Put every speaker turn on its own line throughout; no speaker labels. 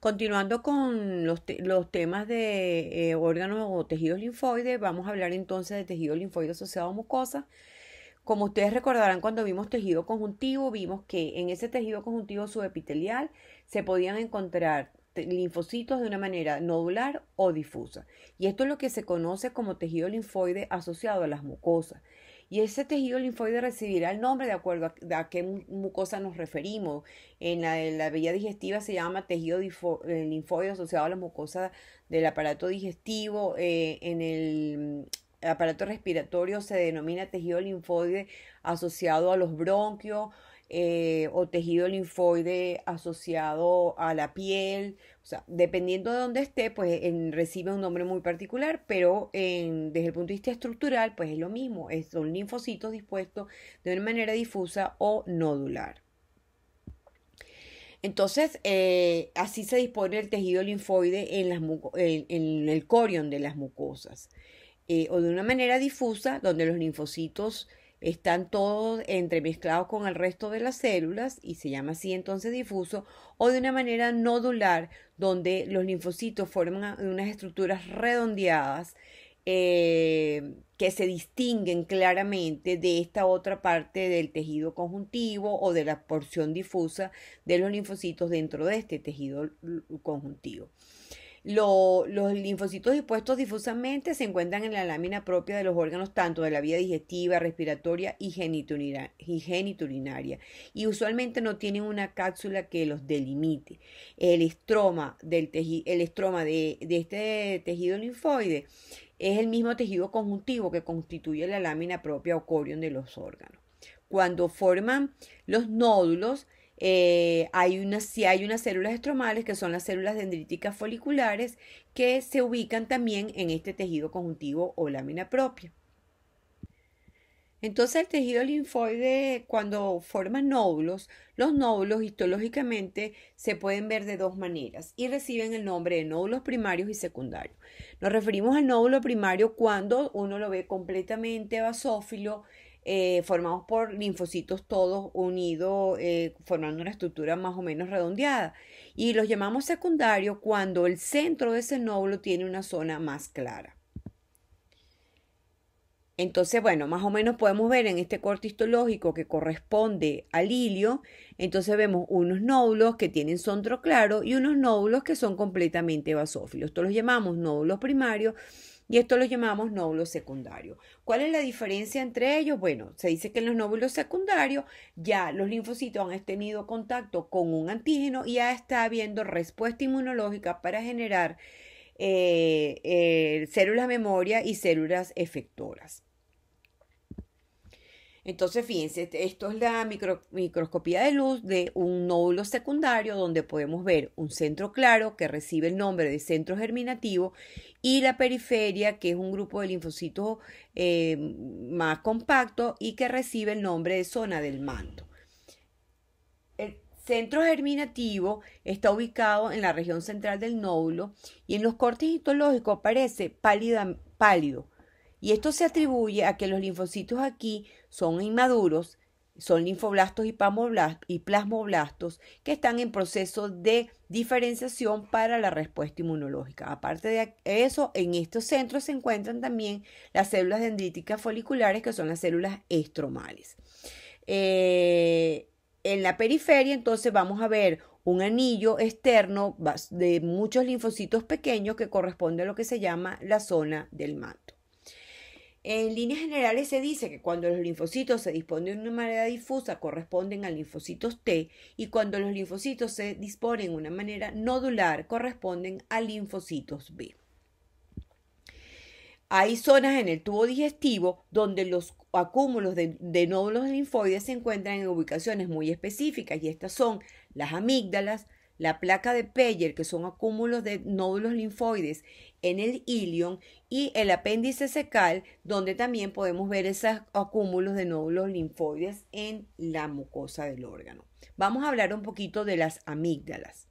Continuando con los temas de órganos o tejidos linfoides, vamos a hablar entonces de tejido linfoide asociado a mucosa. Como ustedes recordarán, cuando vimos tejido conjuntivo, vimos que en ese tejido conjuntivo subepitelial se podían encontrar linfocitos de una manera nodular o difusa. Y esto es lo que se conoce como tejido linfoide asociado a las mucosas. Y ese tejido linfoide recibirá el nombre de acuerdo a qué mucosa nos referimos. En la vía digestiva se llama tejido linfoide asociado a las mucosas del aparato digestivo. En el aparato respiratorio se denomina tejido linfoide asociado a los bronquios, o tejido linfoide asociado a la piel. O sea, dependiendo de dónde esté, pues recibe un nombre muy particular, pero desde el punto de vista estructural, pues es lo mismo. Son linfocitos dispuestos de una manera difusa o nodular. Entonces, así se dispone el tejido linfoide en el corion de las mucosas. O de una manera difusa, donde los linfocitos están todos entremezclados con el resto de las células y se llama así entonces difuso, o de una manera nodular, donde los linfocitos forman unas estructuras redondeadas que se distinguen claramente de esta otra parte del tejido conjuntivo o de la porción difusa de los linfocitos dentro de este tejido conjuntivo. Los linfocitos dispuestos difusamente se encuentran en la lámina propia de los órganos tanto de la vía digestiva, respiratoria y genitourinaria, y usualmente no tienen una cápsula que los delimite. El estroma de este tejido linfoide es el mismo tejido conjuntivo que constituye la lámina propia o corion de los órganos. Cuando forman los nódulos, hay unas células estromales que son las células dendríticas foliculares que se ubican también en este tejido conjuntivo o lámina propia. Entonces el tejido linfoide, cuando forma nódulos, los nódulos histológicamente se pueden ver de dos maneras y reciben el nombre de nódulos primarios y secundarios. Nos referimos al nódulo primario cuando uno lo ve completamente basófilo, formados por linfocitos todos unidos, formando una estructura más o menos redondeada. Y los llamamos secundarios cuando el centro de ese nódulo tiene una zona más clara. Entonces, bueno, más o menos podemos ver en este corte histológico que corresponde al ilio, entonces vemos unos nódulos que tienen centro claro y unos nódulos que son completamente basófilos. Estos los llamamos nódulos primarios y estos los llamamos nódulos secundarios. ¿Cuál es la diferencia entre ellos? Bueno, se dice que en los nódulos secundarios ya los linfocitos han tenido contacto con un antígeno y ya está habiendo respuesta inmunológica para generar células memoria y células efectoras. Entonces, fíjense, esto es la microscopía de luz de un nódulo secundario donde podemos ver un centro claro que recibe el nombre de centro germinativo y la periferia, que es un grupo de linfocitos más compacto y que recibe el nombre de zona del manto. El centro germinativo está ubicado en la región central del nódulo y en los cortes histológicos aparece pálido. Y esto se atribuye a que los linfocitos aquí son inmaduros, son linfoblastos y plasmoblastos que están en proceso de diferenciación para la respuesta inmunológica. Aparte de eso, en estos centros se encuentran también las células dendríticas foliculares, que son las células estromales. En la periferia, entonces, vamos a ver un anillo externo de muchos linfocitos pequeños que corresponde a lo que se llama la zona del manto. En líneas generales se dice que cuando los linfocitos se disponen de una manera difusa corresponden a linfocitos T y cuando los linfocitos se disponen de una manera nodular corresponden a linfocitos B. Hay zonas en el tubo digestivo donde los acúmulos de nódulos linfoides se encuentran en ubicaciones muy específicas y estas son las amígdalas, la placa de Peyer, que son acúmulos de nódulos linfoides en el ilion, y el apéndice cecal, donde también podemos ver esos acúmulos de nódulos linfoides en la mucosa del órgano. Vamos a hablar un poquito de las amígdalas.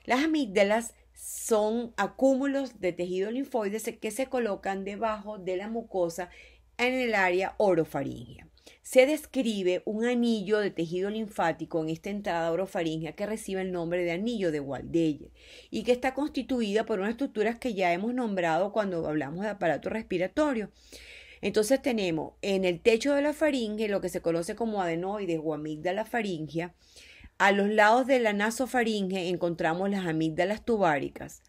Las amígdalas son acúmulos de tejido linfoide que se colocan debajo de la mucosa en el área orofaringea. se describe un anillo de tejido linfático en esta entrada orofaringea que recibe el nombre de anillo de Waldeyer y que está constituida por unas estructuras que ya hemos nombrado cuando hablamos de aparato respiratorio. Entonces tenemos en el techo de la faringe lo que se conoce como adenoides o amígdala faríngea. A los lados de la nasofaringe encontramos las amígdalas tubáricas.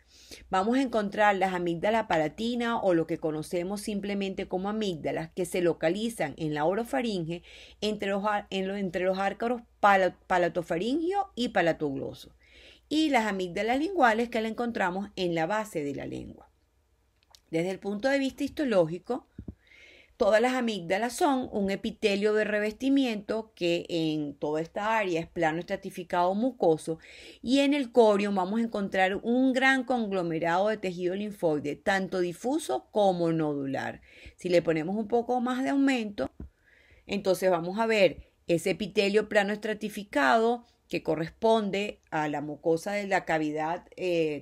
Vamos a encontrar las amígdalas palatina o lo que conocemos simplemente como amígdalas que se localizan en la orofaringe entre los árcaros palatofaringio y palatogloso. Y las amígdalas linguales que la encontramos en la base de la lengua. Desde el punto de vista histológico, todas las amígdalas son un epitelio de revestimiento que en toda esta área es plano estratificado mucoso y en el corium vamos a encontrar un gran conglomerado de tejido linfoide, tanto difuso como nodular. Si le ponemos un poco más de aumento, entonces vamos a ver ese epitelio plano estratificado que corresponde a la mucosa de la cavidad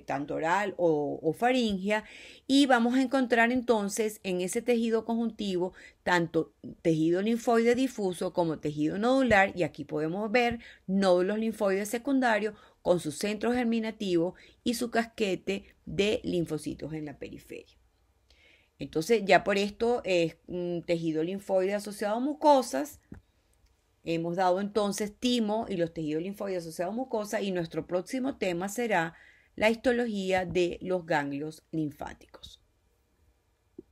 tanto oral o faríngea, y vamos a encontrar entonces en ese tejido conjuntivo tanto tejido linfoide difuso como tejido nodular, y aquí podemos ver nódulos linfoides secundarios con su centro germinativo y su casquete de linfocitos en la periferia. Entonces ya por esto es un tejido linfoide asociado a mucosas. Hemos dado entonces timo y los tejidos linfoides asociados a mucosa, y nuestro próximo tema será la histología de los ganglios linfáticos.